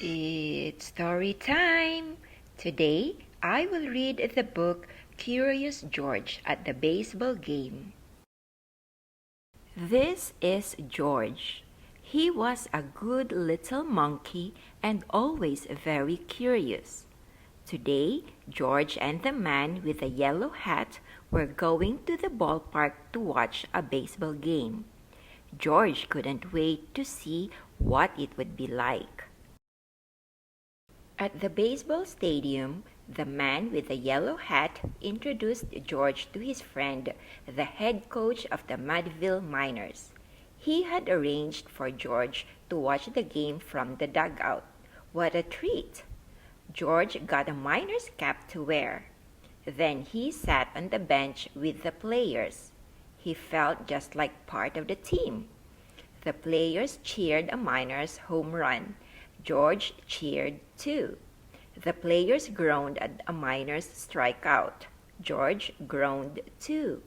It's story time! Today, I will read the book Curious George at the Baseball Game. This is George. He was a good little monkey and always very curious. Today, George and the man with the yellow hat were going to the ballpark to watch a baseball game. George couldn't wait to see what it would be like. At the baseball stadium, the man with the yellow hat introduced George to his friend, the head coach of the Mudville Miners. He had arranged for George to watch the game from the dugout. What a treat! George got a Miners cap to wear. Then he sat on the bench with the players. He felt just like part of the team. The players cheered a Miners home run. George cheered too. The players groaned at a Miners strikeout. George groaned too.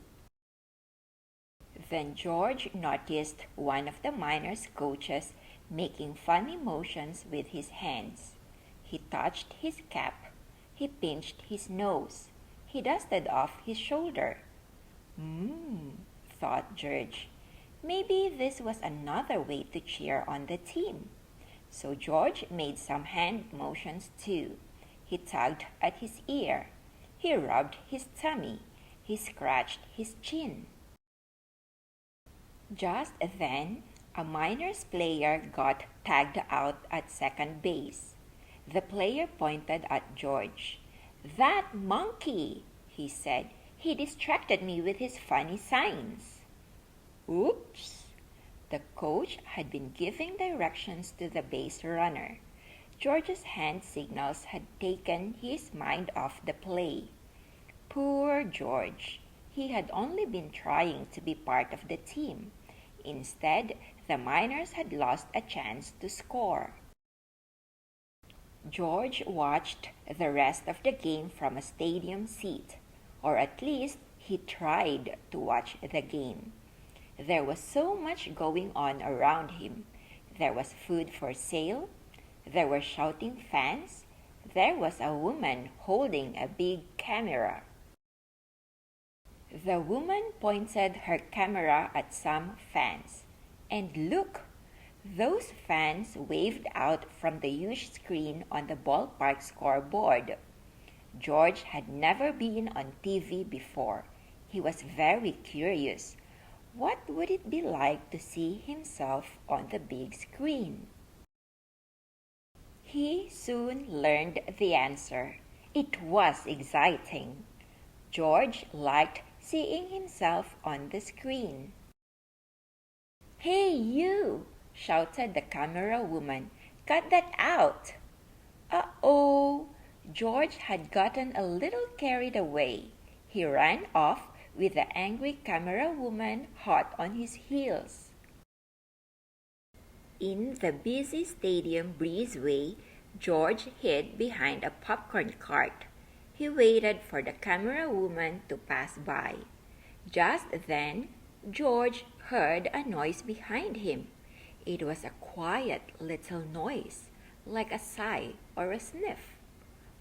Then George noticed one of the Miners coaches making funny motions with his hands. He touched his cap. He pinched his nose. He dusted off his shoulder. Thought George. Maybe this was another way to cheer on the team. So George made some hand motions too. He tugged at his ear. He rubbed his tummy. He scratched his chin. Just then, a Miners player got tagged out at second base. The player pointed at George. "That monkey," he said. "He distracted me with his funny signs." Oops! The coach had been giving directions to the base runner. George's hand signals had taken his mind off the play. Poor George! He had only been trying to be part of the team. Instead, the Miners had lost a chance to score. George watched the rest of the game from a stadium seat, or at least he tried to watch the game. There was so much going on around him. There was food for sale. There were shouting fans. There was a woman holding a big camera. The woman pointed her camera at some fans. And look! Those fans waved out from the huge screen on the ballpark scoreboard. George had never been on TV before. He was very curious. What would it be like to see himself on the big screen? He soon learned the answer. It was exciting. George liked seeing himself on the screen. "Hey, you!" shouted the camera woman. "Cut that out!" Uh-oh! George had gotten a little carried away. He ran off with the angry camera woman hot on his heels. In the busy stadium breezeway, George hid behind a popcorn cart. He waited for the camera woman to pass by. Just then, George heard a noise behind him. It was a quiet little noise, like a sigh or a sniff.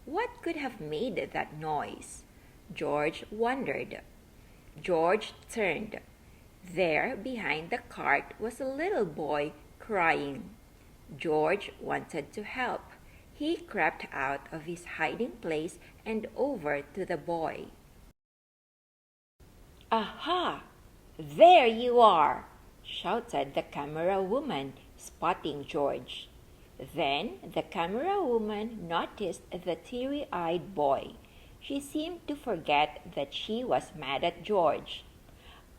What could have made that noise? George wondered. George turned. There, behind the cart, was a little boy crying. George wanted to help. He crept out of his hiding place and over to the boy. "Aha! There you are!" shouted the camera woman, spotting George. Then the camera woman noticed the teary-eyed boy. She seemed to forget that she was mad at George.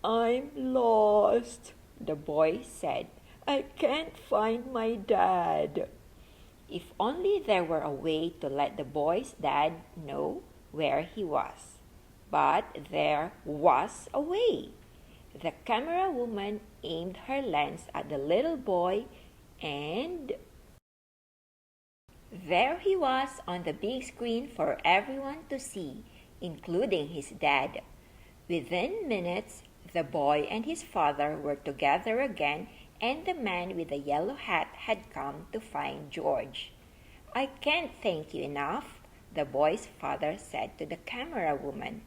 "I'm lost," the boy said. "I can't find my dad." If only there were a way to let the boy's dad know where he was. But there was a way. The camera woman aimed her lens at the little boy, and there he was on the big screen for everyone to see, including his dad. Within minutes, the boy and his father were together again, and the man with the yellow hat had come to find George. "I can't thank you enough," the boy's father said to the camera woman.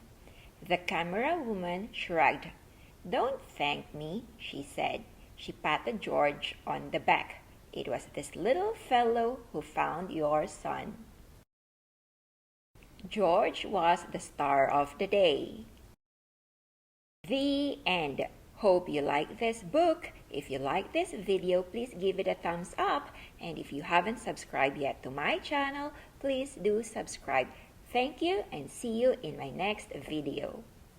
The camera woman shrugged. "Don't thank me," she said. She patted George on the back. "It was this little fellow who found your son." George was the star of the day. The end. Hope you like this book. If you like this video, please give it a thumbs up. And if you haven't subscribed yet to my channel, please do subscribe. Thank you and see you in my next video.